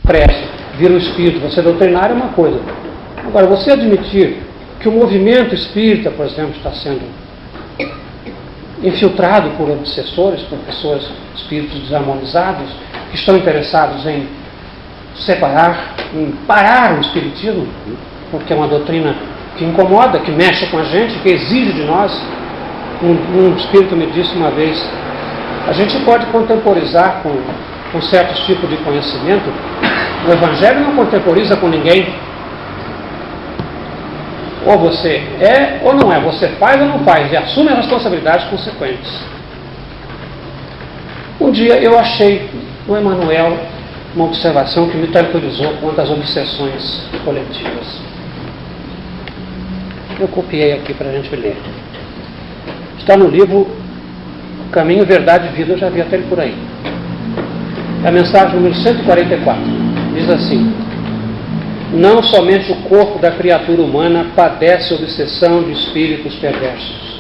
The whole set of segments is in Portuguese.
prece, vira o espírito, você doutrinar é uma coisa. Agora, você admitir que o movimento espírita, por exemplo, está sendo infiltrado por obsessores, por pessoas, espíritos desarmonizados, que estão interessados em separar, em parar o espiritismo, porque é uma doutrina que incomoda, que mexe com a gente, que exige de nós. Um espírito me disse uma vez, a gente pode contemporizar com certos tipos de conhecimento, o Evangelho não contemporiza com ninguém. Ou você é ou não é, você faz ou não faz, e assume as responsabilidades consequentes. Um dia eu achei no Emmanuel uma observação que me tranquilizou quanto às obsessões coletivas. Eu copiei aqui para a gente ler. Está no livro Caminho, Verdade e Vida, eu já vi até ele por aí. É a mensagem número 144. Diz assim: não somente o corpo da criatura humana padece obsessão de espíritos perversos.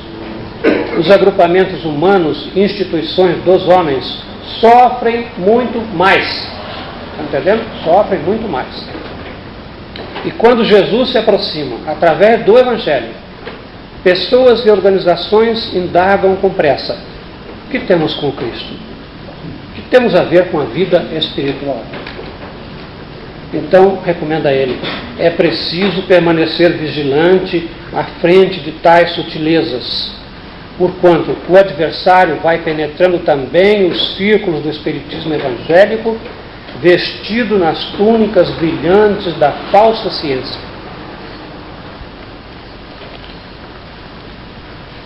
Os agrupamentos humanos e instituições dos homens sofrem muito mais. Está entendendo? Sofrem muito mais. E quando Jesus se aproxima, através do Evangelho, pessoas e organizações indagam com pressa: o que temos com Cristo? O que temos a ver com a vida espiritual? Então, recomenda ele, é preciso permanecer vigilante à frente de tais sutilezas, porquanto o adversário vai penetrando também os círculos do espiritismo evangélico, vestido nas túnicas brilhantes da falsa ciência.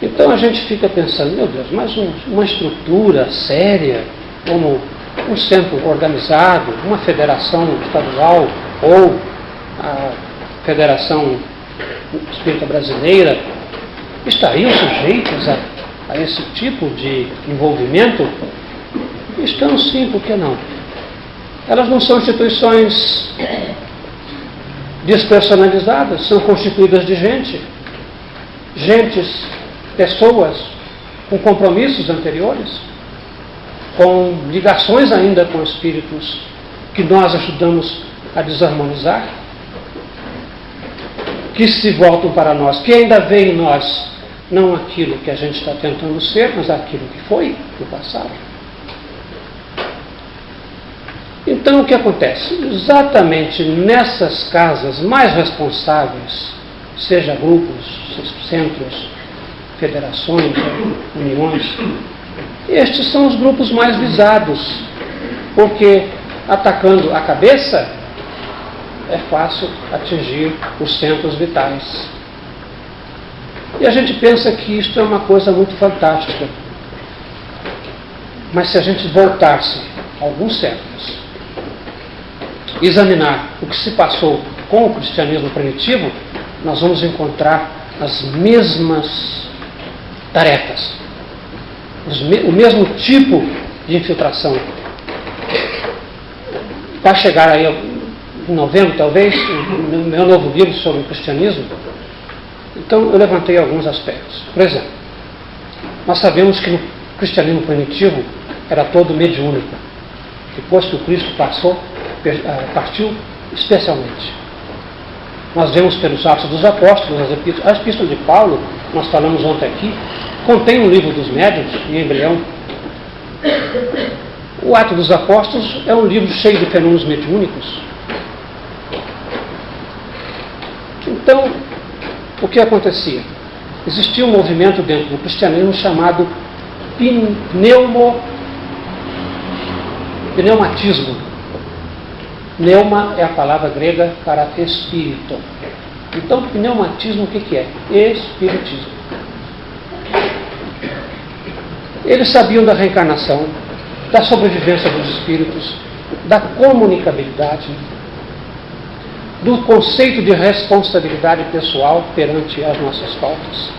Então a gente fica pensando, meu Deus, mas uma estrutura séria, como um centro organizado, uma federação estadual ou a Federação Espírita Brasileira, estariam sujeitos a esse tipo de envolvimento? Estão sim, por que não? Elas não são instituições despersonalizadas, são constituídas de pessoas com compromissos anteriores, com ligações ainda com espíritos que nós ajudamos a desarmonizar, que se voltam para nós, que ainda veem em nós não aquilo que a gente está tentando ser, mas aquilo que foi no passado. Então o que acontece? Exatamente nessas casas mais responsáveis, seja grupos, centros, federações, uniões, estes são os grupos mais visados, porque atacando a cabeça é fácil atingir os centros vitais. E a gente pensa que isto é uma coisa muito fantástica. Mas se a gente voltasse alguns séculos, examinar o que se passou com o cristianismo primitivo, nós vamos encontrar as mesmas tarefas, o mesmo tipo de infiltração. Vai chegar aí em novembro, talvez, no meu novo livro sobre o cristianismo. Então eu levantei alguns aspectos. Por exemplo, nós sabemos que no cristianismo primitivo era todo mediúnico. Depois que o Cristo partiu, especialmente. Nós vemos pelos Atos dos Apóstolos, a Epístola de Paulo, nós falamos ontem aqui, contém um livro dos médiuns em embrião. O Atos dos Apóstolos é um livro cheio de fenômenos mediúnicos. Então, o que acontecia? Existia um movimento dentro do cristianismo chamado pneumatismo. Pneuma é a palavra grega para espírito. Então, pneumatismo o que é? Espiritismo. Eles sabiam da reencarnação, da sobrevivência dos espíritos, da comunicabilidade, do conceito de responsabilidade pessoal perante as nossas faltas.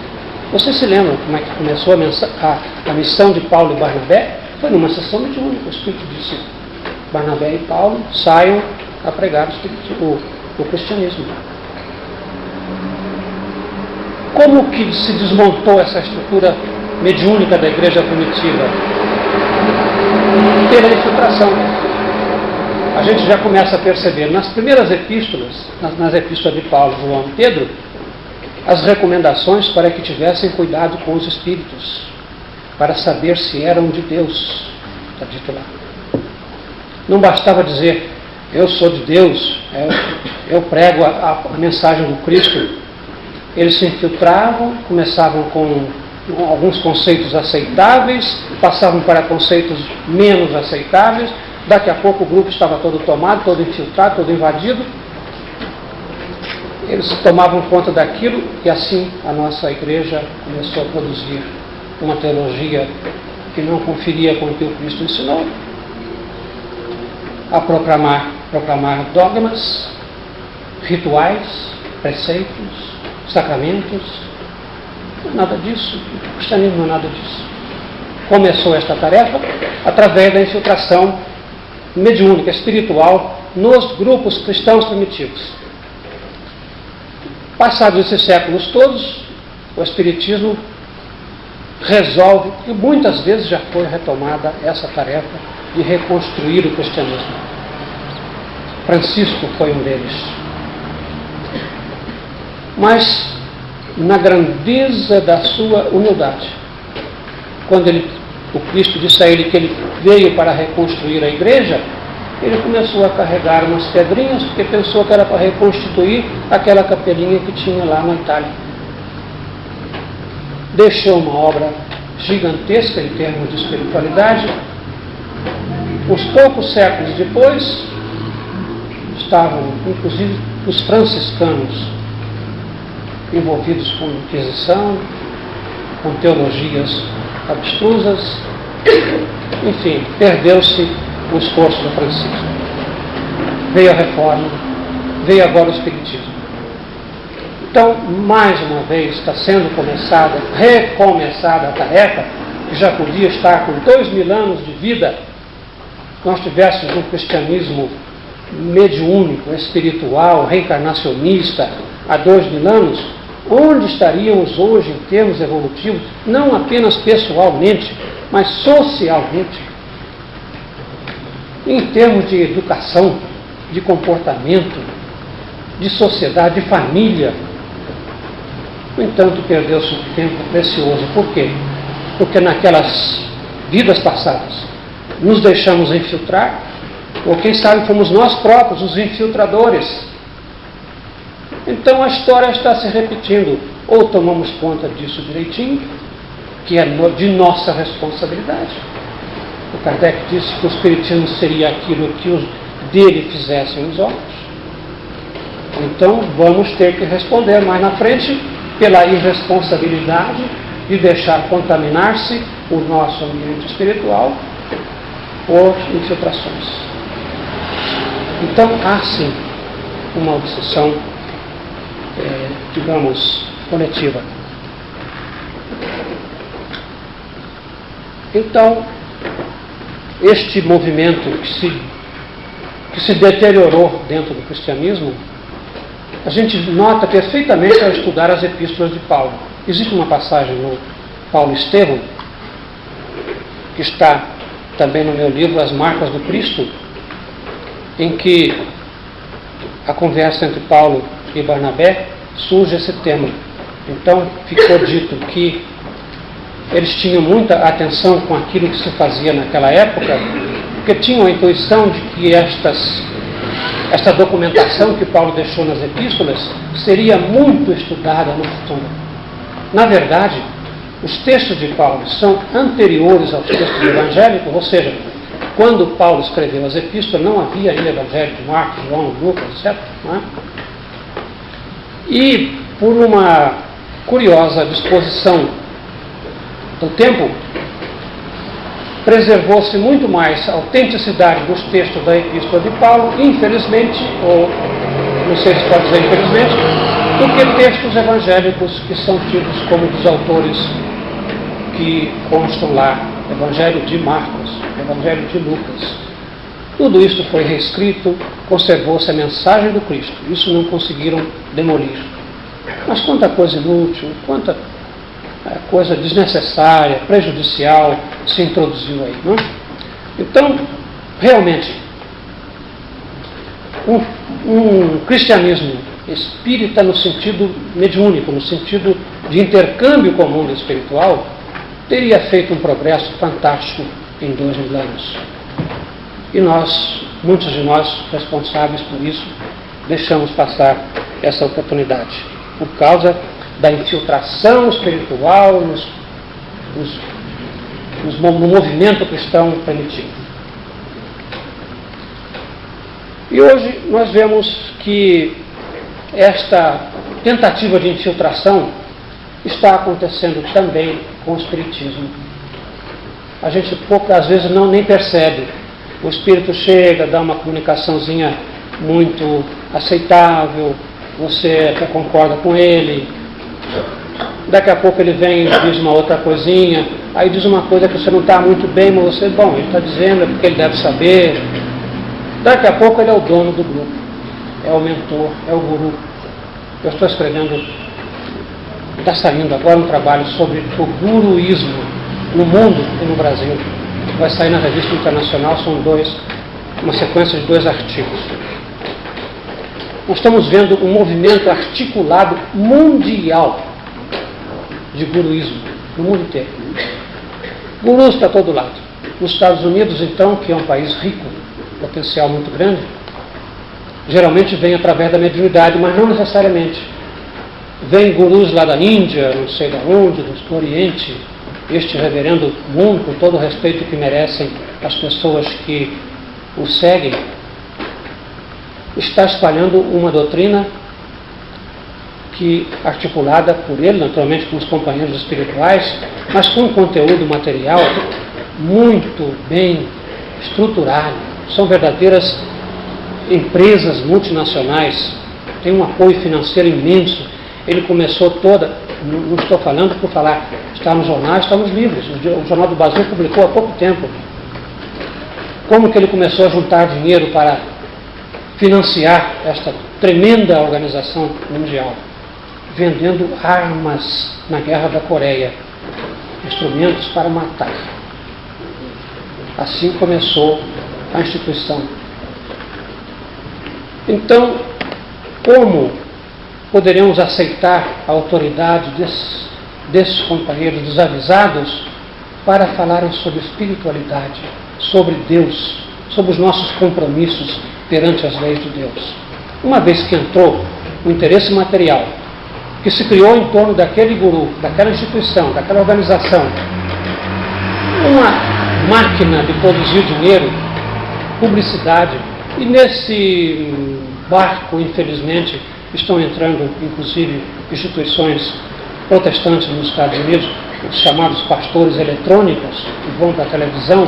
Vocês se lembram como é que começou a missão de Paulo e Barnabé? Foi numa sessão mediúnica. O Espírito disse: Barnabé e Paulo saiam a pregar o cristianismo. Como que se desmontou essa estrutura mediúnica da igreja primitiva? Pela infiltração. a gente já começa a perceber nas primeiras epístolas, nas epístolas de Paulo, João e Pedro, as recomendações para que tivessem cuidado com os espíritos, para saber se eram de Deus, está dito lá. Não bastava dizer, eu sou de Deus, eu prego a mensagem do Cristo. Eles se infiltravam, começavam com alguns conceitos aceitáveis, passavam para conceitos menos aceitáveis, daqui a pouco o grupo estava todo tomado, todo infiltrado, todo invadido. Eles tomavam conta daquilo e assim a nossa igreja começou a produzir uma teologia que não conferia com o que o Cristo ensinou, a proclamar dogmas, rituais, preceitos, sacramentos. Nada disso, o cristianismo não é nada disso. Começou esta tarefa através da infiltração mediúnica, espiritual, nos grupos cristãos primitivos. Passados esses séculos todos, o Espiritismo resolve, e muitas vezes já foi retomada essa tarefa de reconstruir o cristianismo. Francisco foi um deles. Mas, na grandeza da sua humildade, quando o Cristo disse a ele que ele veio para reconstruir a igreja, ele começou a carregar umas pedrinhas, porque pensou que era para reconstituir aquela capelinha que tinha lá na Itália. Deixou uma obra gigantesca em termos de espiritualidade. Uns poucos séculos depois, estavam, inclusive, os franciscanos envolvidos com Inquisição, com teologias abstrusas. Enfim, perdeu-se o esforço do Francisco. Veio a Reforma, veio agora o Espiritismo. Então, mais uma vez, está sendo recomeçada a tarefa, que já podia estar com 2000 anos de vida, nós tivéssemos um cristianismo mediúnico, espiritual, reencarnacionista, há 2000 anos, onde estaríamos hoje em termos evolutivos, não apenas pessoalmente, mas socialmente, em termos de educação, de comportamento, de sociedade, de família. No entanto, perdeu-se um tempo precioso. Por quê? Porque naquelas vidas passadas nos deixamos infiltrar, ou quem sabe fomos nós próprios os infiltradores. Então a história está se repetindo. Ou tomamos conta disso direitinho, que é de nossa responsabilidade. O Kardec disse que o Espiritismo seria aquilo que os dele fizessem os outros. Então vamos ter que responder mais na frente pela irresponsabilidade de deixar contaminar-se o nosso ambiente espiritual por infiltrações. Então há sim uma obsessão, digamos, coletiva. Então, este movimento que se deteriorou dentro do cristianismo, a gente nota perfeitamente ao estudar as epístolas de Paulo. Existe uma passagem no Paulo Estevão, que está também no meu livro As Marcas do Cristo, em que a conversa entre Paulo e Barnabé surge esse tema. Então ficou dito que eles tinham muita atenção com aquilo que se fazia naquela época, porque tinham a intuição de que esta documentação que Paulo deixou nas epístolas seria muito estudada no futuro. Na verdade, os textos de Paulo são anteriores aos textos evangélicos, ou seja, quando Paulo escreveu as epístolas, não havia ainda evangelho de Marcos, João, Lucas, etc. Não é? E por uma curiosa disposição do tempo, preservou-se muito mais a autenticidade dos textos da epístola de Paulo, infelizmente, ou não sei se pode dizer infelizmente, do que textos evangélicos que são tidos como dos autores que constam lá, Evangelho de Marcos, Evangelho de Lucas. Tudo isso foi reescrito, conservou-se a mensagem do Cristo. Isso não conseguiram demolir. Mas quanta coisa inútil, quanta coisa desnecessária, prejudicial se introduziu aí, não? Então, realmente, um cristianismo espírita no sentido mediúnico, no sentido de intercâmbio com o mundo espiritual, teria feito um progresso fantástico em 2000 anos. E nós, muitos de nós responsáveis por isso, deixamos passar essa oportunidade, por causa da infiltração espiritual no movimento cristão primitivo. E hoje nós vemos que esta tentativa de infiltração está acontecendo também com o espiritismo. A gente às vezes nem percebe. O espírito chega, dá uma comunicaçãozinha muito aceitável, você até concorda com ele, daqui a pouco ele vem e diz uma outra coisinha, aí diz uma coisa que você não está muito bem, mas você, bom, ele está dizendo, é porque ele deve saber. Daqui a pouco ele é o dono do grupo, é o mentor, é o guru. Eu estou escrevendo, está saindo agora um trabalho sobre o guruísmo no mundo e no Brasil. Vai sair na revista internacional, são uma sequência de 2 artigos. Nós estamos vendo um movimento articulado mundial de guruísmo no mundo inteiro. Gurus para todo lado. Nos Estados Unidos, então, que é um país rico, potencial muito grande, geralmente vem através da mediunidade, mas não necessariamente. Vem gurus lá da Índia, não sei de onde, do Oriente. Este reverendo Moon, com todo o respeito que merecem as pessoas que o seguem, está espalhando uma doutrina que, articulada por ele, naturalmente com os companheiros espirituais, mas com um conteúdo material muito bem estruturado. São verdadeiras empresas multinacionais, tem um apoio financeiro imenso. Ele começou não estou falando por falar, está no jornal, está nos livros. O Jornal do Brasil publicou há pouco tempo como que ele começou a juntar dinheiro para financiar esta tremenda organização mundial, vendendo armas na Guerra da Coreia, instrumentos para matar. Assim começou a instituição. Então, como poderemos aceitar a autoridade desses companheiros desavisados para falarem sobre espiritualidade, sobre Deus, sobre os nossos compromissos perante as leis de Deus? Uma vez que entrou o interesse material, que se criou em torno daquele guru, daquela instituição, daquela organização, uma máquina de produzir dinheiro, publicidade, e nesse barco, infelizmente, estão entrando, inclusive, instituições protestantes nos Estados Unidos, os chamados pastores eletrônicos, que vão para a televisão,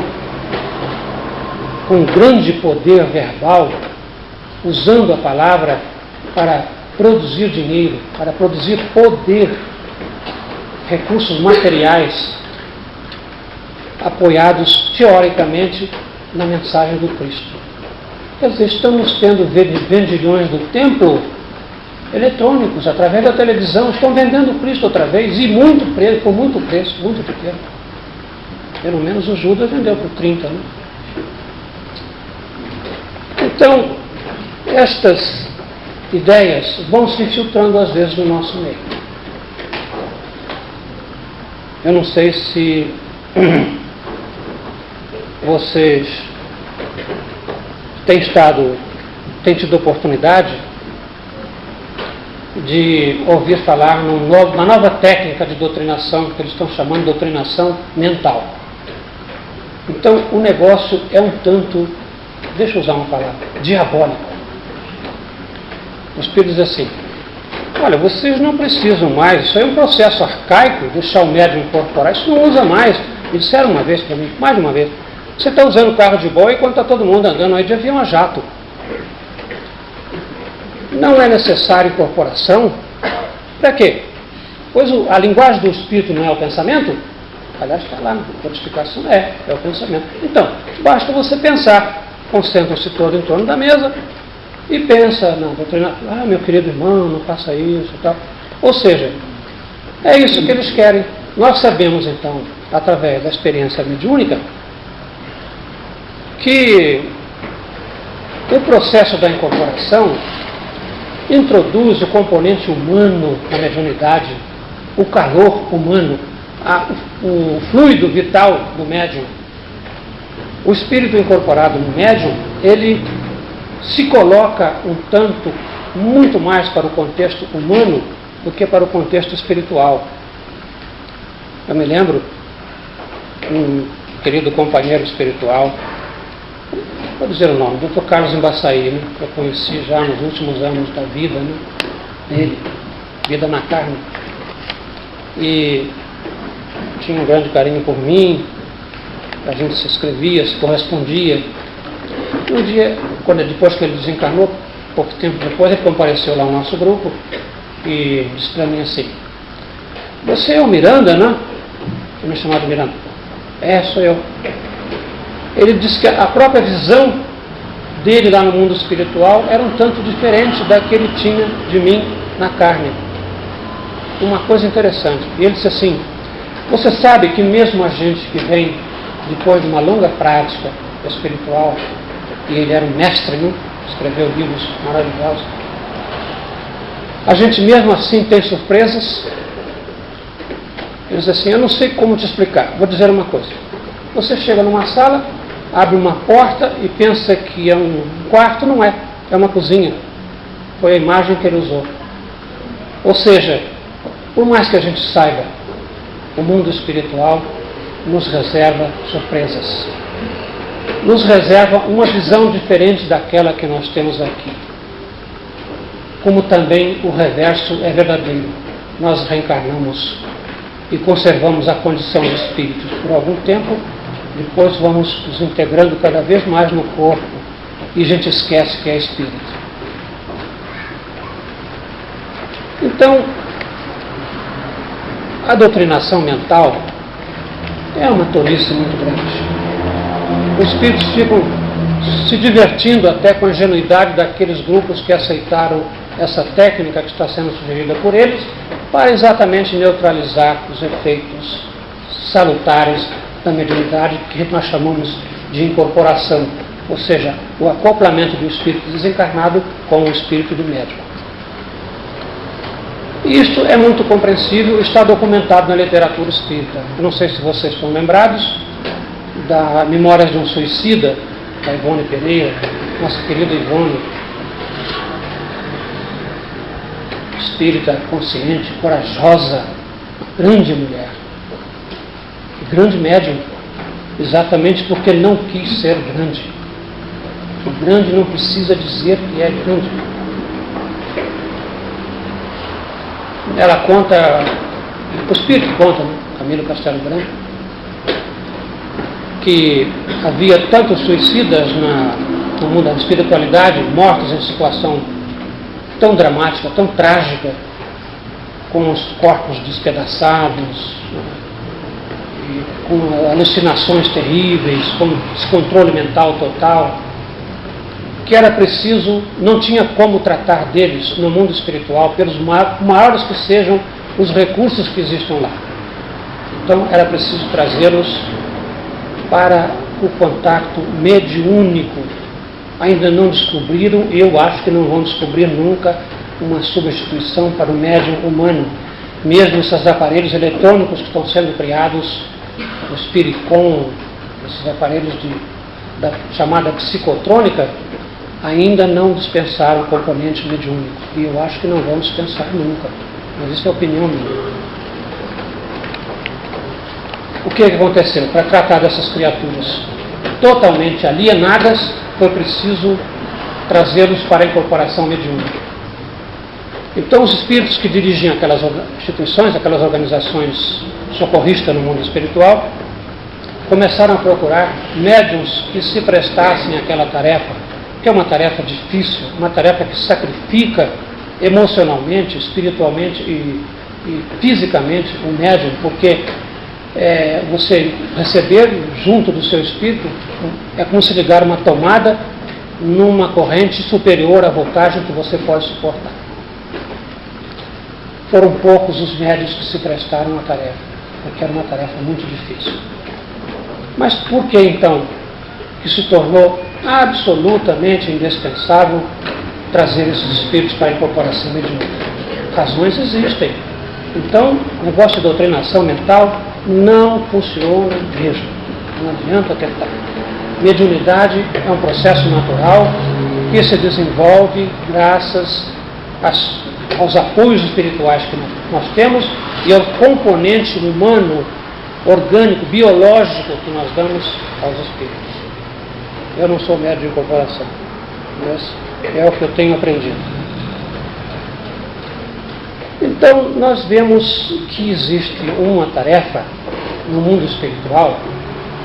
com grande poder verbal, usando a palavra para produzir dinheiro, para produzir poder, recursos materiais, apoiados teoricamente na mensagem do Cristo. Quer dizer, estamos tendo vendilhões do templo eletrônicos, através da televisão, estão vendendo o Cristo outra vez, e por muito preço, muito pequeno. Pelo menos o Judas vendeu por 30, né? Então, estas ideias vão se infiltrando às vezes no nosso meio. Eu não sei se vocês têm tido oportunidade de ouvir falar na nova técnica de doutrinação, que eles estão chamando de doutrinação mental. Então, o negócio é um tanto, deixa eu usar uma palavra, diabólico. O Espírito diz assim: olha, vocês não precisam mais, isso aí é um processo arcaico, deixar o médium incorporar, isso não usa mais. Me disseram uma vez para mim, mais de uma vez, você está usando carro de boi enquanto está todo mundo andando aí de avião a jato. Não é necessário incorporação. Para quê? Pois a linguagem do Espírito não é o pensamento? Aliás, está lá na codificação, é o pensamento. Então, basta você pensar. Concentram-se todos em torno da mesa e pensa na doutrina, meu querido irmão, não faça isso e tal. Ou seja, é isso que eles querem. Nós sabemos, então, através da experiência mediúnica, que O processo da incorporação introduz o componente humano na mediunidade, o calor humano, o fluido vital do médium. O espírito incorporado no médium, ele se coloca um tanto muito mais para o contexto humano do que para o contexto espiritual. Eu me lembro, um querido companheiro espiritual, vou dizer o nome, Dr. Carlos Embaçaí, né, que eu conheci já nos últimos anos da vida, né, dele, vida na carne, e tinha um grande carinho por mim, a gente se escrevia, se correspondia. E um dia, depois que ele desencarnou, pouco tempo depois, ele compareceu lá no nosso grupo e disse para mim assim: "Você é o Miranda, né?" Eu me chamava de Miranda. "É, sou eu." Ele disse que a própria visão dele lá no mundo espiritual era um tanto diferente da que ele tinha de mim na carne. Uma coisa interessante. E ele disse assim: "Você sabe que mesmo a gente que vem depois de uma longa prática espiritual, e ele era um mestre, né? Escreveu livros maravilhosos, a gente mesmo assim tem surpresas." Ele diz assim: "Eu não sei como te explicar, vou dizer uma coisa. Você chega numa sala, abre uma porta e pensa que é um quarto, não é, é uma cozinha." Foi a imagem que ele usou. Ou seja, por mais que a gente saiba, o mundo espiritual nos reserva surpresas. Nos reserva uma visão diferente daquela que nós temos aqui. Como também o reverso é verdadeiro. Nós reencarnamos e conservamos a condição de espíritos por algum tempo, depois vamos nos integrando cada vez mais no corpo e a gente esquece que é espírito. Então, a doutrinação mental é uma tolice muito grande. Os espíritos ficam se divertindo até com a ingenuidade daqueles grupos que aceitaram essa técnica que está sendo sugerida por eles, para exatamente neutralizar os efeitos salutares da mediunidade, que nós chamamos de incorporação, ou seja, o acoplamento do espírito desencarnado com o espírito do médium. Isto é muito compreensível, está documentado na literatura espírita. Eu não sei se vocês estão lembrados da Memórias de um Suicida, da Ivone Pereira, nossa querida Ivone, espírita, consciente, corajosa, grande mulher, grande médium, exatamente porque não quis ser grande. O grande não precisa dizer que é grande. Ela conta, o espírito conta, né? Camilo Castelo Branco, que havia tantos suicidas no mundo da espiritualidade, mortos em situação tão dramática, tão trágica, com os corpos despedaçados, com alucinações terríveis, com descontrole mental total, que era preciso, não tinha como tratar deles no mundo espiritual, pelos maiores que sejam os recursos que existam lá. Então era preciso trazê-los para o contato mediúnico. Ainda não descobriram, e eu acho que não vão descobrir nunca, uma substituição para o médium humano. Mesmo esses aparelhos eletrônicos que estão sendo criados, o Spiricom, esses aparelhos da chamada psicotrônica, ainda não dispensaram o componente mediúnico. E eu acho que não vão dispensar nunca. Mas isso é opinião minha. O que aconteceu? Para tratar dessas criaturas totalmente alienadas, foi preciso trazê-los para a incorporação mediúnica. Então, os espíritos que dirigiam aquelas instituições, aquelas organizações socorristas no mundo espiritual, começaram a procurar médiuns que se prestassem àquela tarefa, que é uma tarefa difícil, uma tarefa que sacrifica emocionalmente, espiritualmente e fisicamente o médium, porque você receber junto do seu espírito é como se ligar uma tomada numa corrente superior à voltagem que você pode suportar. Foram poucos os médios que se prestaram à tarefa, porque era uma tarefa muito difícil. Mas por que então que se tornou absolutamente indispensável trazer esses espíritos para a incorporação mediúnica. Razões existem. Então, o negócio de doutrinação mental não funciona mesmo. Não adianta tentar. Mediunidade é um processo natural que se desenvolve graças aos apoios espirituais que nós temos e ao componente humano, orgânico, biológico que nós damos aos espíritos. Eu não sou médium de incorporação, mas é o que eu tenho aprendido. Então, nós vemos que existe uma tarefa no mundo espiritual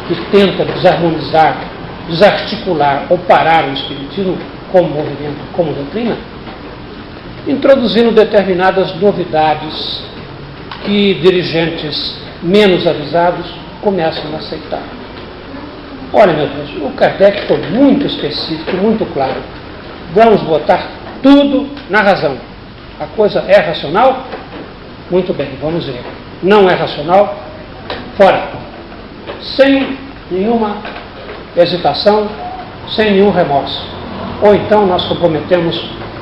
que tenta desarmonizar, desarticular ou parar o espiritismo como movimento, como doutrina, introduzindo determinadas novidades que dirigentes menos avisados começam a aceitar. Olha, meu Deus, o Kardec foi muito específico, muito claro. Vamos botar tudo na razão. A coisa é racional? Muito bem, vamos ver. Não é racional? Fora. Sem nenhuma hesitação, sem nenhum remorso. Ou então nós comprometemos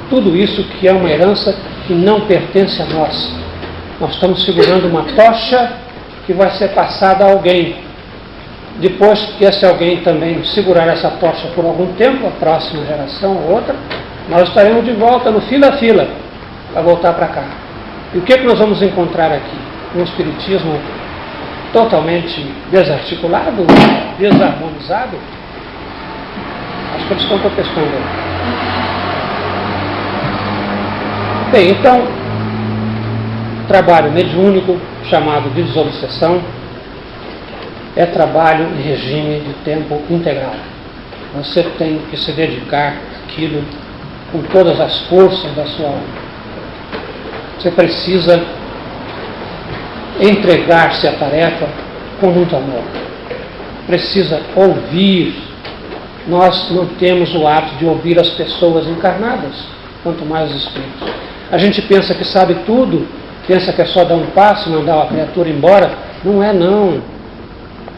tudo isso que é uma herança que não pertence a nós. Nós estamos segurando uma tocha que vai ser passada a alguém. Depois que esse alguém também segurar essa tocha por algum tempo, a próxima geração ou outra, nós estaremos de volta no fila a fila para voltar para cá. E o que nós vamos encontrar aqui? Um espiritismo totalmente desarticulado, desarmonizado? Acho que eles estão protestando aí. Bem, então, trabalho mediúnico, chamado de desobsessão, é trabalho em regime de tempo integral. Você tem que se dedicar àquilo com todas as forças da sua alma. Você precisa entregar-se à tarefa com muito amor. Precisa ouvir. Nós não temos o hábito de ouvir as pessoas encarnadas, quanto mais os espíritos. A gente pensa que sabe tudo, pensa que é só dar um passo, mandar a criatura embora. Não é, não.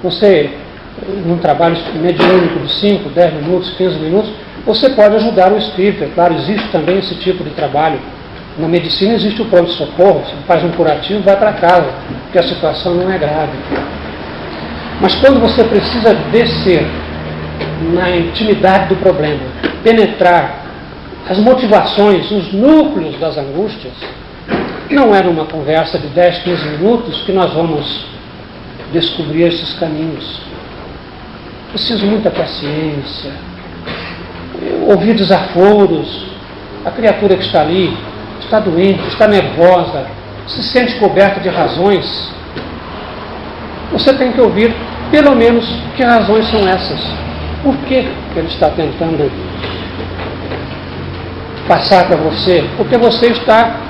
Você, num trabalho mediúnico de 5, 10 minutos, 15 minutos, você pode ajudar o espírito. É claro, existe também esse tipo de trabalho. Na medicina existe o pronto-socorro, você faz um curativo e vai para casa, porque a situação não é grave. Mas quando você precisa descer na intimidade do problema, penetrar as motivações, os núcleos das angústias, não é numa conversa de 10, 15 minutos que nós vamos descobrir esses caminhos. Preciso muita paciência, ouvir desaforos. A criatura que está ali está doente, está nervosa, se sente coberta de razões. Você tem que ouvir, pelo menos, que razões são essas. Por que ele está tentando passar para você? Porque você está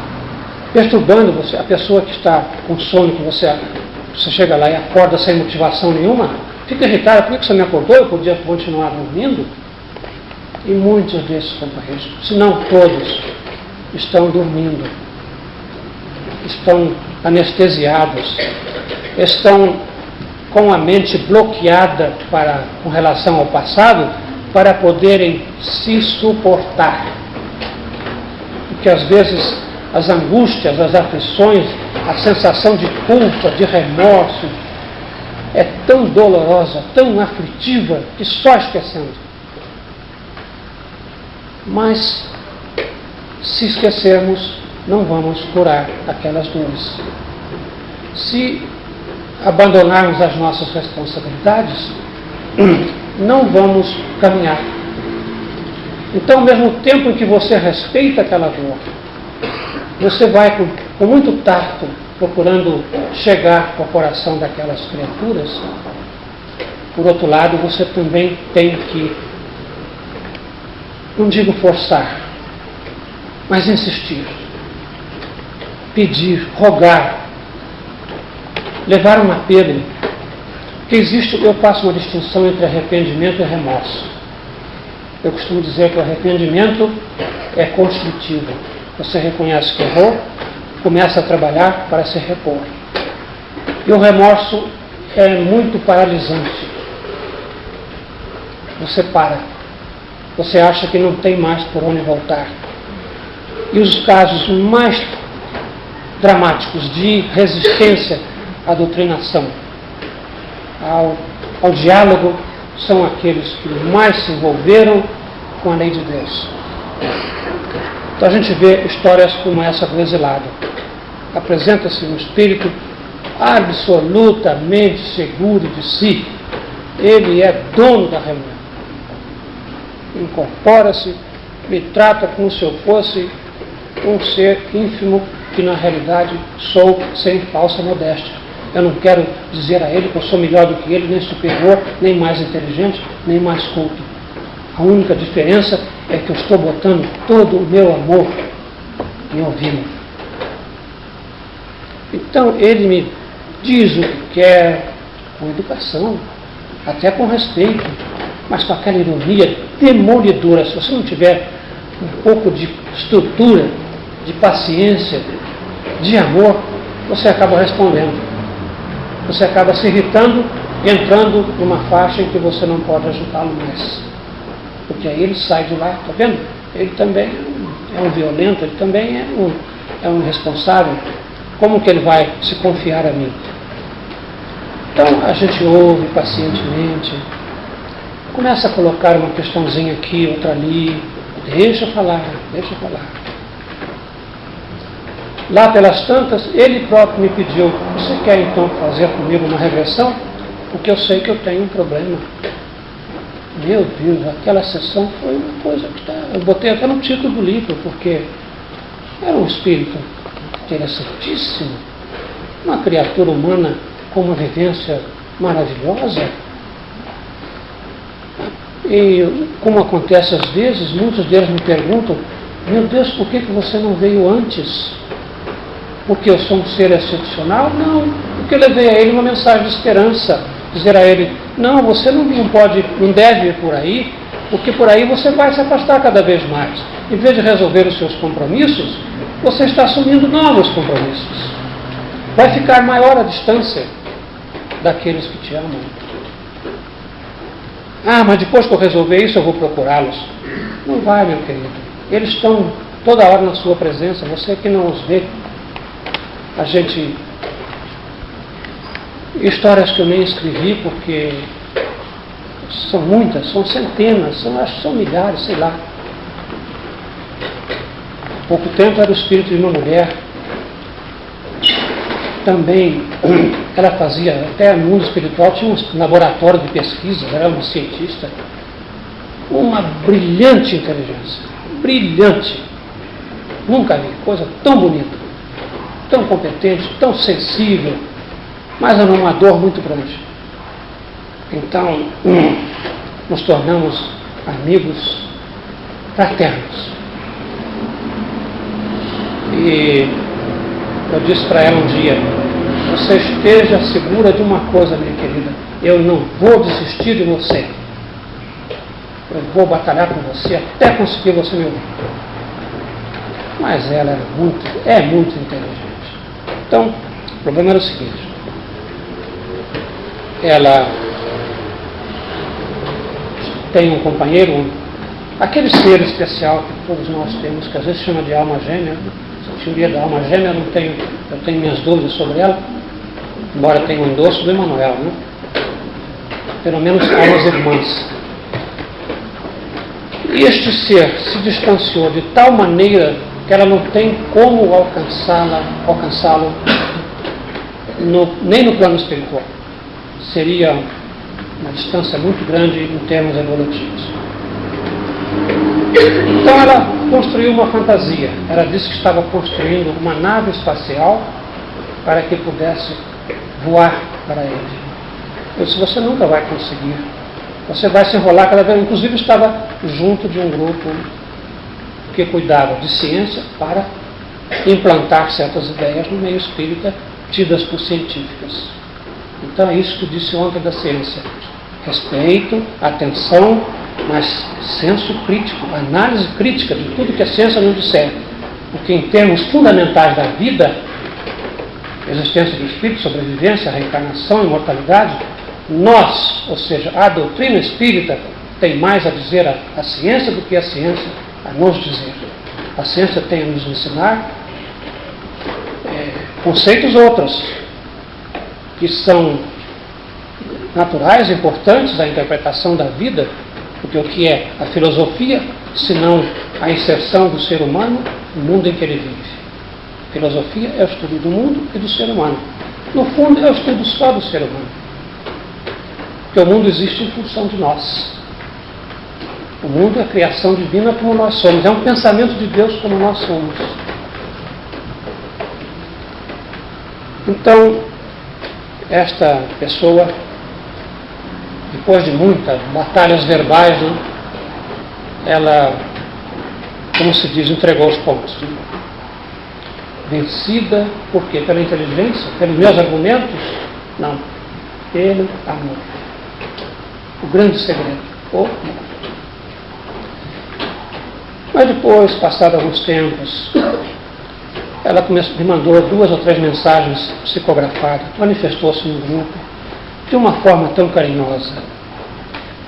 perturbando você. A pessoa que está com sono, que você chega lá e acorda sem motivação nenhuma, fica irritada. Por que você me acordou? Eu podia continuar dormindo? E muitos desses companheiros, se não todos, estão dormindo, estão anestesiados, estão com a mente bloqueada com relação ao passado para poderem se suportar. Porque às vezes as angústias, as aflições, a sensação de culpa, de remorso é tão dolorosa, tão aflitiva, que só esquecendo. Mas se esquecermos, não vamos curar aquelas dores. Se abandonarmos as nossas responsabilidades, não vamos caminhar. Então, ao mesmo tempo em que você respeita aquela dor, você vai com muito tato procurando chegar ao coração daquelas criaturas. Por outro lado, você também tem que, não digo forçar, mas insistir, pedir, rogar, levar um apelo. Porque eu faço uma distinção entre arrependimento e remorso. Eu costumo dizer que o arrependimento é construtivo. Você reconhece que errou, começa a trabalhar para se repor. E o remorso é muito paralisante. Você para. você acha que não tem mais por onde voltar. E os casos mais dramáticos de resistência à doutrinação, ao diálogo, são aqueles que mais se envolveram com a lei de Deus. Então a gente vê histórias como essa do exilado. Apresenta-se um espírito absolutamente seguro de si. Ele é dono da reunião. Incorpora-se, me trata como se eu fosse um ser ínfimo, que na realidade sou sem falsa modéstia. Eu não quero dizer a ele que eu sou melhor do que ele, nem superior, nem mais inteligente, nem mais culto. A única diferença é que eu estou botando todo o meu amor em ouvi-lo. Então ele me diz o que quer, com educação, até com respeito, mas com aquela ironia demolidora. Se você não tiver um pouco de estrutura, de paciência, de amor, você acaba respondendo. Você acaba se irritando, entrando numa faixa em que você não pode ajudá-lo mais. Porque aí ele sai de lá, está vendo? Ele também é um violento, ele também é um irresponsável. Como que ele vai se confiar a mim? Então a gente ouve pacientemente, começa a colocar uma questãozinha aqui, outra ali, deixa eu falar. Lá pelas tantas, ele próprio me pediu, você quer então fazer comigo uma regressão? Porque eu sei que eu tenho um problema. Meu Deus, aquela sessão foi uma coisa que eu botei até no título do livro, porque era um espírito interessantíssimo, uma criatura humana com uma vivência maravilhosa. E como acontece às vezes, muitos deles me perguntam, meu Deus, por que você não veio antes? Porque eu sou um ser excepcional? Não, porque eu levei a ele uma mensagem de esperança, dizer a ele, não, você não deve ir por aí, porque por aí você vai se afastar cada vez mais. Em vez de resolver os seus compromissos, você está assumindo novos compromissos. Vai ficar maior a distância daqueles que te amam. Ah, mas depois que eu resolver isso, eu vou procurá-los. Não vai, meu querido. Eles estão toda hora na sua presença, você que não os vê. A gente... Histórias que eu nem escrevi, porque são muitas, são centenas, acho que são milhares, sei lá. Há pouco tempo era o espírito de uma mulher. Também, ela fazia, até no mundo espiritual, tinha um laboratório de pesquisa, ela era uma cientista. Uma brilhante inteligência, brilhante. Nunca vi coisa tão bonita, tão competente, tão sensível, mas era uma dor muito grande. Então, nos tornamos amigos fraternos. E eu disse para ela um dia, você esteja segura de uma coisa, minha querida, eu não vou desistir de você. Eu vou batalhar com você até conseguir você me ouvir. Mas ela é muito inteligente. Então, o problema era o seguinte, ela tem um companheiro, aquele ser especial que todos nós temos, que às vezes chama de alma gêmea. A teoria da alma gêmea, eu tenho minhas dúvidas sobre ela, embora tenha um endosso do Emmanuel, né? Pelo menos almas irmãs. E este ser se distanciou de tal maneira que ela não tem como alcançá-lo nem no plano espiritual. Seria uma distância muito grande em termos evolutivos. Então ela construiu uma fantasia. Ela disse que estava construindo uma nave espacial para que pudesse voar para ele. Eu disse, você nunca vai conseguir. Você vai se enrolar cada vez. Inclusive estava junto de um grupo que cuidava de ciência para implantar certas ideias no meio espírita tidas por científicas. Então é isso que eu disse ontem da ciência. Respeito, atenção, mas senso crítico, análise crítica de tudo que a ciência nos disser. Porque em termos fundamentais da vida, existência do espírito, sobrevivência, reencarnação, imortalidade, nós, ou seja, a doutrina espírita, tem mais a dizer a ciência do que a ciência a nos dizer. A ciência tem a nos ensinar conceitos outros, que são naturais, importantes à interpretação da vida, porque o que é a filosofia, senão a inserção do ser humano no mundo em que ele vive? Filosofia é o estudo do mundo e do ser humano. No fundo, é o estudo só do ser humano. Porque o mundo existe em função de nós. O mundo é a criação divina como nós somos. É um pensamento de Deus como nós somos. Então, esta pessoa, depois de muitas batalhas verbais, né, ela, como se diz, entregou os pontos. Né? Vencida, por quê? Pela inteligência? Pelos meus argumentos? Não. Pelo amor. O grande segredo. O amor. Mas depois, passado alguns tempos, ela me mandou 2 ou 3 mensagens psicografadas, manifestou-se no grupo, de uma forma tão carinhosa,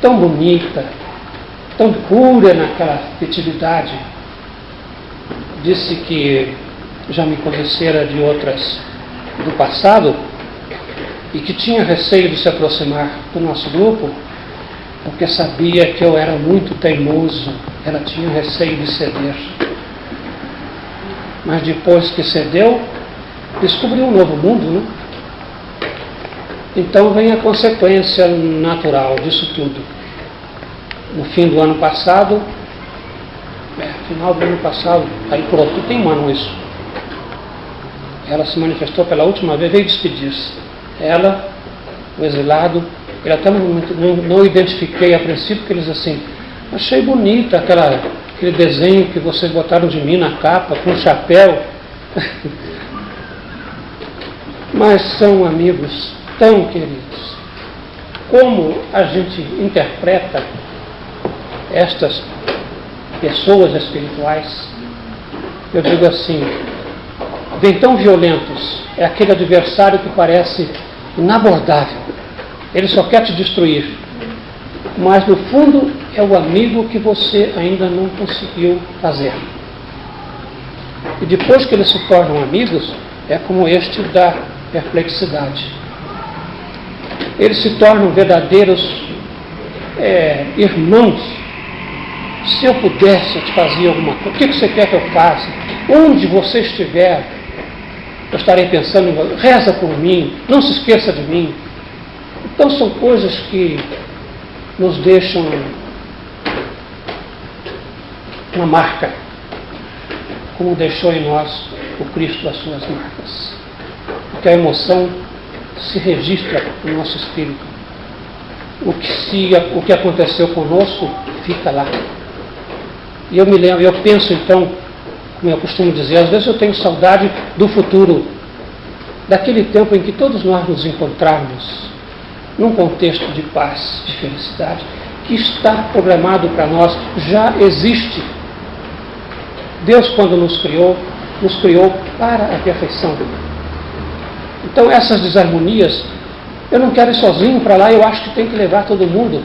tão bonita, tão pura naquela afetividade. Disse que já me conhecera de outras do passado e que tinha receio de se aproximar do nosso grupo, porque sabia que eu era muito teimoso. Ela tinha receio de ceder. Mas depois que cedeu, descobriu um novo mundo, né? Então vem a consequência natural disso tudo. No fim do ano passado, final do ano passado, aí por outubro, tem um ano isso. Ela se manifestou pela última vez, veio despedir-se. Ela, o exilado, ele até não identifiquei a princípio, porque eles assim, achei bonita aquele desenho que vocês botaram de mim na capa, com chapéu. Mas são amigos tão queridos. Como a gente interpreta estas pessoas espirituais? Eu digo assim, vem tão violentos, é aquele adversário que parece inabordável. Ele só quer te destruir. Mas no fundo é o amigo que você ainda não conseguiu fazer. E depois que eles se tornam amigos, é como este da perplexidade. Eles se tornam verdadeiros irmãos. Se eu pudesse, eu te fazia alguma coisa. O que você quer que eu faça? Onde você estiver, eu estarei pensando, reza por mim, não se esqueça de mim. Então são coisas que nos deixam uma marca, como deixou em nós o Cristo as suas marcas. Porque a emoção se registra no nosso espírito. O que aconteceu conosco fica lá. E eu me lembro, eu penso então, como eu costumo dizer, às vezes eu tenho saudade do futuro, daquele tempo em que todos nós nos encontrarmos num contexto de paz, de felicidade, que está programado para nós, já existe. Deus, quando nos criou para a perfeição. Então essas desarmonias, eu não quero ir sozinho para lá, eu acho que tem que levar todo mundo.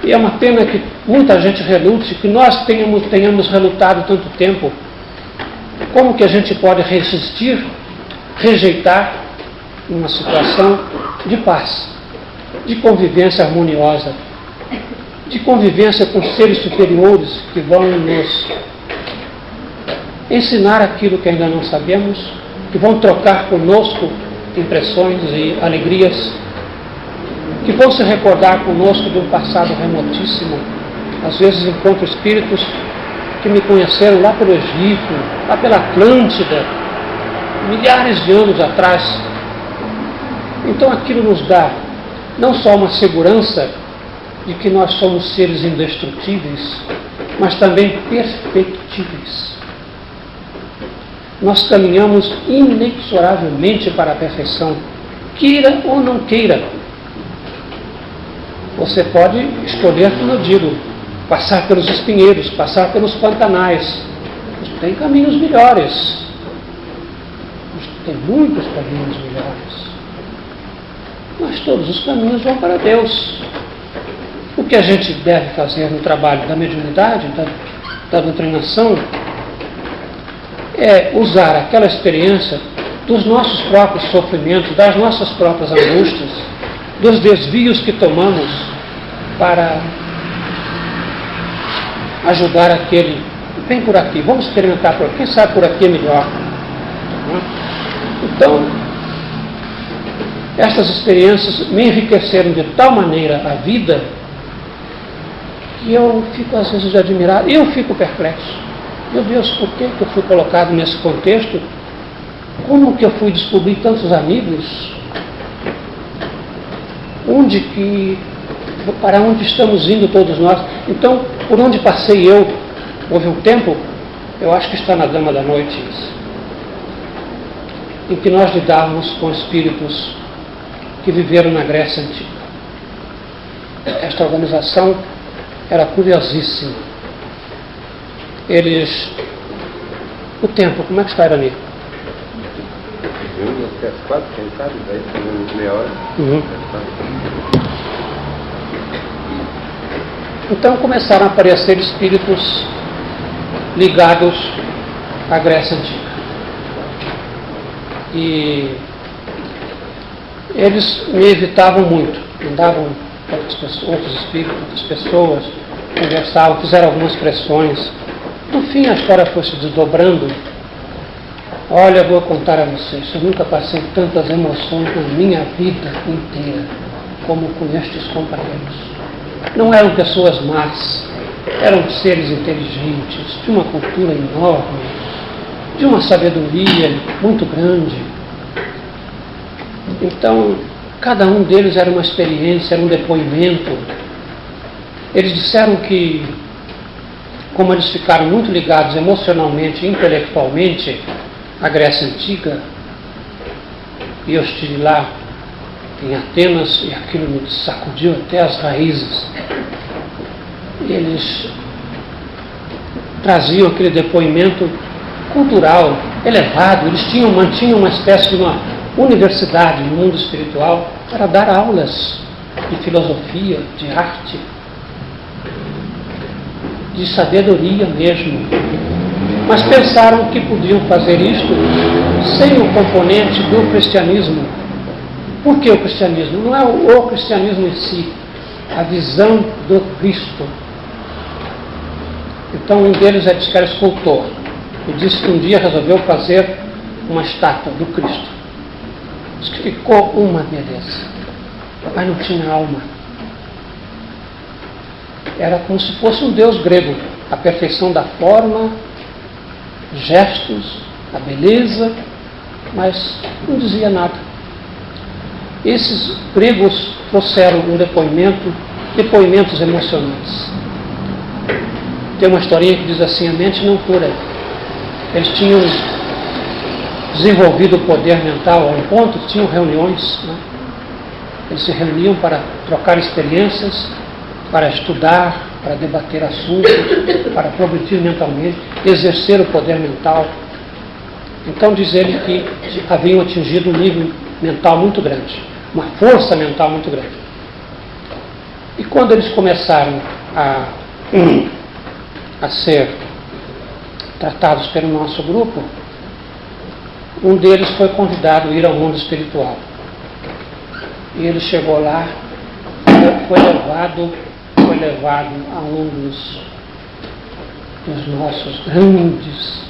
E é uma pena que muita gente relute, que nós tenhamos relutado tanto tempo. Como que a gente pode resistir, rejeitar uma situação de paz, de convivência harmoniosa, de convivência com seres superiores que vão nos ensinar aquilo que ainda não sabemos, que vão trocar conosco impressões e alegrias, que vão se recordar conosco de um passado remotíssimo. Às vezes encontro espíritos que me conheceram lá pelo Egito, lá pela Atlântida, milhares de anos atrás. Então aquilo nos dá não só uma segurança de que nós somos seres indestrutíveis, mas também perfectíveis. Nós caminhamos inexoravelmente para a perfeição, queira ou não queira. Você pode escolher, como eu digo, passar pelos espinheiros, passar pelos pantanais. Tem caminhos melhores. Tem muitos caminhos melhores. Mas todos os caminhos vão para Deus. O que a gente deve fazer no trabalho da mediunidade, da doutrinação, é usar aquela experiência dos nossos próprios sofrimentos, das nossas próprias angústias, dos desvios que tomamos para ajudar aquele. Vem por aqui, vamos experimentar por aqui, quem sabe por aqui é melhor. Então, estas experiências me enriqueceram de tal maneira a vida que eu fico às vezes admirado, eu fico perplexo. Meu Deus, por que eu fui colocado nesse contexto? Como que eu fui descobrir tantos amigos? Para onde estamos indo todos nós? Então, por onde passei eu? Houve um tempo, eu acho que está na Dama da Noite isso, em que nós lidávamos com espíritos que viveram na Grécia Antiga. Esta organização era curiosíssima. O tempo, como é que está, Irani? Até as 4, quem sabe? Daí tem meia hora. Então começaram a aparecer espíritos ligados à Grécia Antiga. E eles me evitavam muito. Andavam outros espíritos, outras pessoas, conversavam, fizeram algumas pressões. No fim a história foi se desdobrando. Olha, vou contar a vocês, eu nunca passei tantas emoções na minha vida inteira como com estes companheiros. Não eram pessoas más, eram seres inteligentes, de uma cultura enorme, de uma sabedoria muito grande. Então, cada um deles era uma experiência, era um depoimento. Eles disseram que, como eles ficaram muito ligados emocionalmente e intelectualmente à Grécia Antiga, e eu estive lá em Atenas e aquilo me sacudiu até as raízes, eles traziam aquele depoimento cultural elevado. Eles mantinham uma espécie de uma universidade no mundo espiritual para dar aulas de filosofia, de arte, de sabedoria mesmo. Mas pensaram que podiam fazer isto sem o componente do cristianismo. Por que o cristianismo? Não é o cristianismo em si, a visão do Cristo. Então um deles disse que era escultor e disse que um dia resolveu fazer uma estátua do Cristo. Diz que ficou uma beleza, mas não tinha alma. Era como se fosse um deus grego, a perfeição da forma, gestos, a beleza, mas não dizia nada. Esses gregos trouxeram um depoimentos emocionantes. Tem uma historinha que diz assim: a mente não cura. Eles tinham desenvolvido o poder mental a um ponto que tinham reuniões, né? Eles se reuniam para trocar experiências, para estudar, para debater assuntos, para progredir mentalmente, exercer o poder mental. Então diz ele que haviam atingido um nível mental muito grande, uma força mental muito grande. E quando eles começaram a ser tratados pelo nosso grupo, um deles foi convidado a ir ao mundo espiritual. E ele chegou lá, foi levado a um dos nossos grandes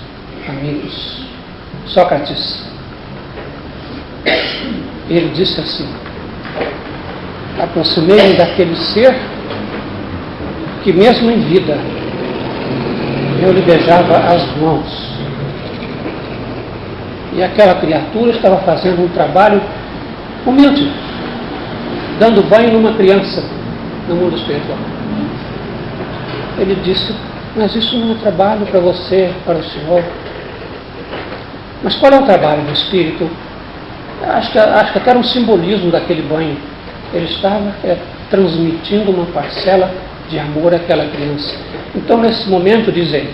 amigos, Sócrates. Ele disse assim: aproximei-me daquele ser que mesmo em vida eu lhe beijava as mãos. E aquela criatura estava fazendo um trabalho humilde, dando banho numa criança no mundo espiritual. Ele disse: mas isso não é trabalho para você, para o senhor. Mas qual é o trabalho do espírito? Acho que até era um simbolismo daquele banho. Ele estava transmitindo uma parcela de amor àquela criança. Então, nesse momento, diz ele,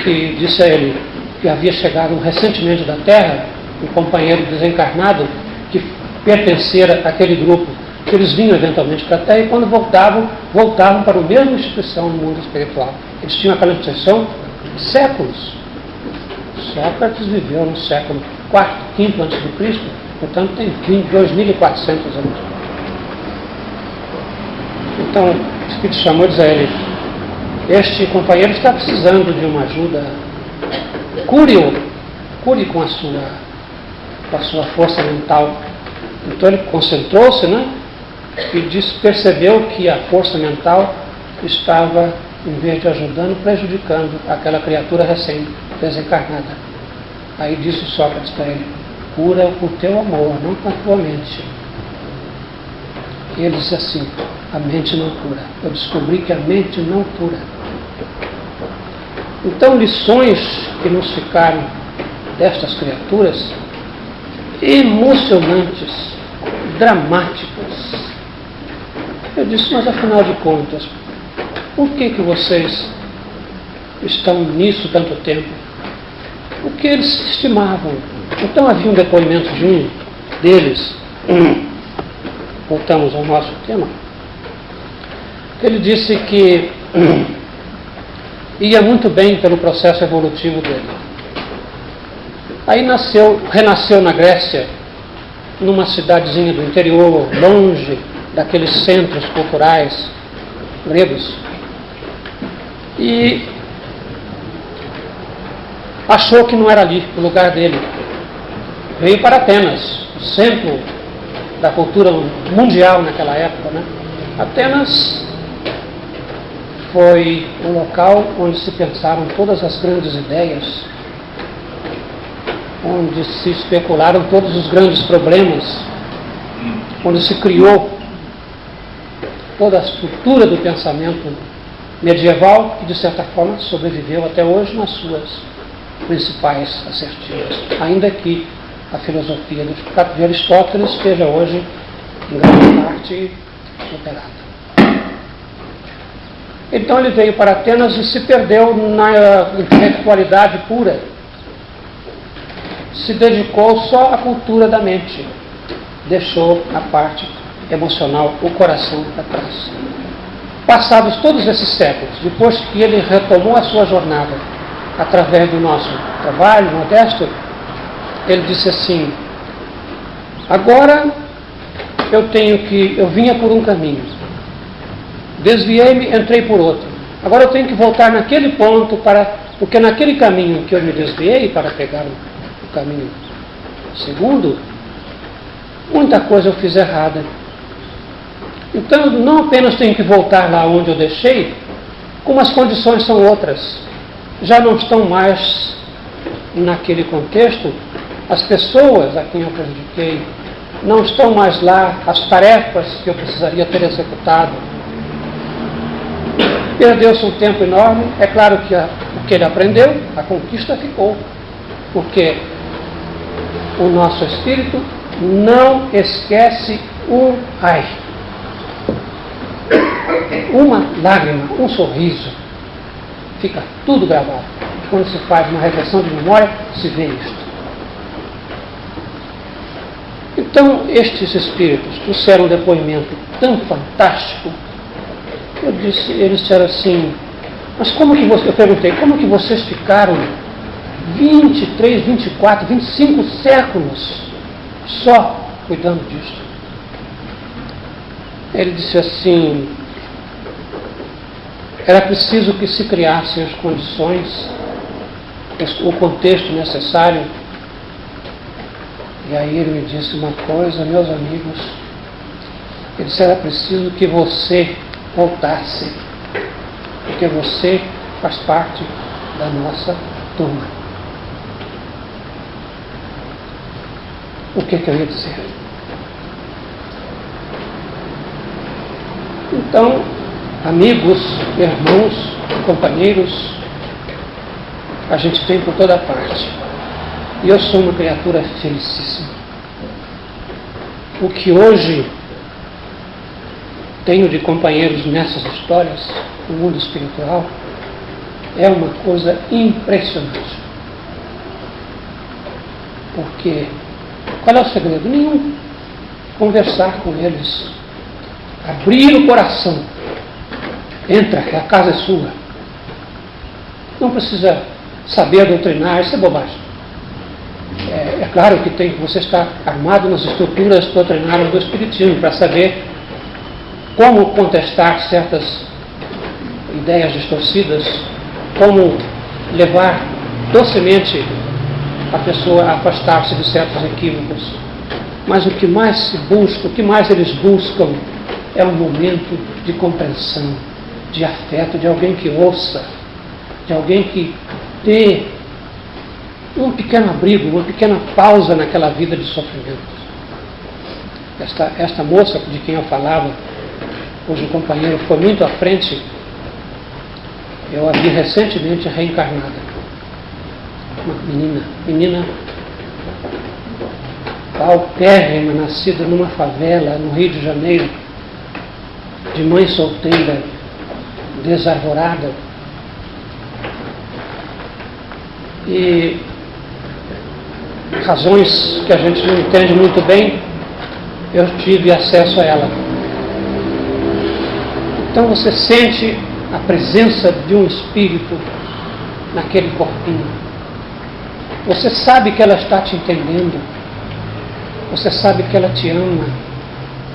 que disse a ele que havia chegado recentemente da Terra, um companheiro desencarnado que pertencera àquele grupo que eles vinham eventualmente para a Terra e quando voltavam para a mesma instituição no mundo espiritual. Eles tinham aquela instituição séculos. Sócrates viveu no século IV, V a.C., portanto tem 2.400 anos. Então, o Espírito chamou e diz a ele: este companheiro está precisando de uma ajuda, cure com a sua força mental. Então ele concentrou-se, né? E percebeu que a força mental estava, em vez de ajudando, prejudicando aquela criatura recém-desencarnada. Aí disse Sócrates para ele: cura com o teu amor, não com a tua mente. E ele disse assim: a mente não cura. Eu descobri que a mente não cura. Então, lições que nos ficaram destas criaturas, emocionantes, dramáticas. Eu disse: mas afinal de contas, por que vocês estão nisso tanto tempo? Porque eles se estimavam. Então havia um depoimento de um deles, voltamos ao nosso tema, que ele disse que ia muito bem pelo processo evolutivo dele. Aí renasceu na Grécia, numa cidadezinha do interior, longe daqueles centros culturais gregos, e achou que não era ali o lugar dele. Veio para Atenas, o centro da cultura mundial naquela época, né? Atenas foi o local onde se pensaram todas as grandes ideias, onde se especularam todos os grandes problemas, onde se criou toda a estrutura do pensamento medieval, que de certa forma sobreviveu até hoje nas suas principais assertivas, ainda que a filosofia de Aristóteles esteja hoje, em grande parte, superada. Então ele veio para Atenas e se perdeu na intelectualidade pura. Se dedicou só à cultura da mente. Deixou a parte emocional, o coração para trás. Passados todos esses séculos, depois que ele retomou a sua jornada através do nosso trabalho modesto, ele disse assim: agora eu vinha por um caminho, desviei-me, entrei por outro. Agora eu tenho que voltar naquele ponto, porque naquele caminho que eu me desviei para pegar o caminho segundo, muita coisa eu fiz errada. Então eu não apenas tenho que voltar lá onde eu deixei, como as condições são outras. Já não estão mais naquele contexto, as pessoas a quem eu prejudiquei não estão mais lá, as tarefas que eu precisaria ter executado. Perdeu-se um tempo enorme. É claro que o que ele aprendeu, a conquista ficou, porque o nosso espírito não esquece uma lágrima, um sorriso, fica tudo gravado. Quando se faz uma regressão de memória, se vê isto. Então, estes espíritos trouxeram um depoimento tão fantástico. Eles disseram assim: mas como que eu perguntei, como que vocês ficaram 23, 24, 25 séculos só cuidando disso? Ele disse assim: era preciso que se criassem as condições, o contexto necessário. E aí ele me disse uma coisa, meus amigos, ele disse: era preciso que você voltasse, porque você faz parte da nossa turma. O que eu ia dizer? Então, amigos, irmãos, companheiros, a gente tem por toda parte. E eu sou uma criatura felicíssima. O que hoje tenho de companheiros nessas histórias, no mundo espiritual, é uma coisa impressionante. Porque qual é o segredo? Nenhum. Conversar com eles, abrir o coração. Entra, que a casa é sua. Não precisa saber doutrinar, isso é bobagem. É claro que você está armado nas estruturas doutrinárias do Espiritismo para saber como contestar certas ideias distorcidas, como levar docemente a pessoa a afastar-se de certos equívocos. Mas o que mais se busca, o que mais eles buscam é um momento de compreensão, de afeto, de alguém que ouça, de alguém que dê um pequeno abrigo, uma pequena pausa naquela vida de sofrimento. Esta moça de quem eu falava, cujo companheiro foi muito à frente, eu a vi recentemente reencarnada. Uma menina paupérrima, nascida numa favela no Rio de Janeiro, de mãe solteira, desarvorada. E razões que a gente não entende muito bem, eu tive acesso a ela. Então você sente a presença de um espírito naquele corpinho. Você sabe que ela está te entendendo. Você sabe que ela te ama.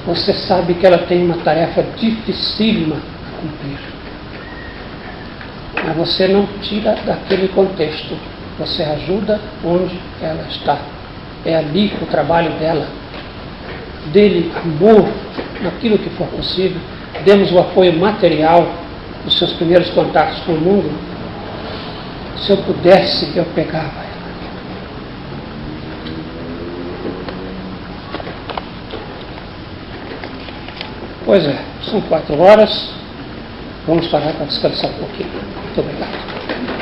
Você sabe que ela tem uma tarefa dificílima a cumprir. Mas você não tira daquele contexto. Você ajuda onde ela está. É ali o trabalho dela. Dê-lhe amor naquilo que for possível. Demos o apoio material nos seus primeiros contatos com o mundo. Se eu pudesse, eu pegava ela. Pois é, são 4 horas. Vamos parar para descansar um pouquinho. Muito obrigado.